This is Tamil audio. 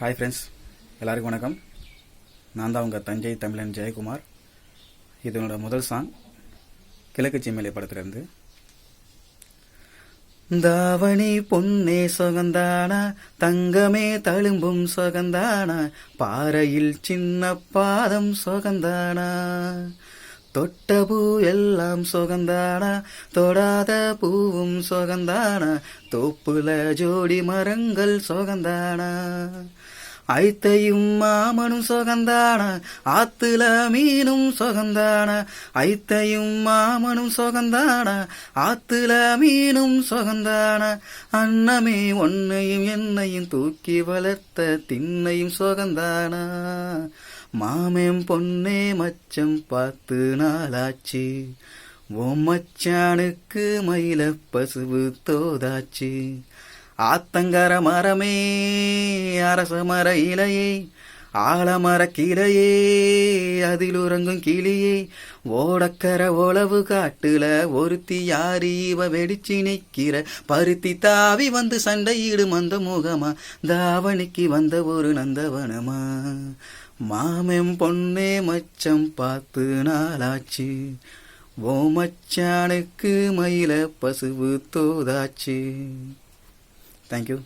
ஹாய் ஃப்ரெண்ட்ஸ், எல்லாருக்கும் வணக்கம். நான் தான் உங்கள் தஞ்சை தமிழன் ஜெயக்குமார். இது என்னோட முதல் சாங் கிழக்கு சீமையிலே படத்துலேருந்து. தாவணி பொன்னே சொகந்தானா, தங்கமே தழும்பும் சொகந்தானா, பாறையில் சின்ன பாதம் சொகந்தானா, தொட்ட பூ எல்லாம் சொகந்தானா, தொடாத பூவும் சொகந்தானா, தோப்புல ஜோடி மரங்கள் சொகந்தானா, ஐத்தையும் மாமனும் சொகந்தானா, ஆத்துல மீனும் சொகந்தானா, ஐத்தையும் மாமனும் சொகந்தானா, ஆத்துல மீனும் சொகந்தானா, அன்னமே ஒன்னையும் என்னையும் தூக்கி வளர்த்த திண்ணையும் சொகந்தானா, மாமேம் பொன்னே மச்சம் பார்த்து நாளாச்சு, ஓ மச்சானுக்கு மயில பசுவு தோதாச்சு, ஆத்தங்கர மரமே அரச மர இலையே, ஆலமர கிளையே அதில் உறங்கும் கிளியே, ஓடக்கர உளவு காட்டுல ஒருத்தி யாரி இவ வெடிச்சு நிக்கிற, பருத்தி தாவி வந்து சண்டையிடும் அந்த முகமா, தாவணிக்கு வந்த ஒரு நந்தவனமா, மாமெம் பொன்னே மச்சம் பார்த்து நாளாச்சு, ஓ மச்சானுக்கு மயில பசுவு தோதாச்சு. தேங்க்யூ.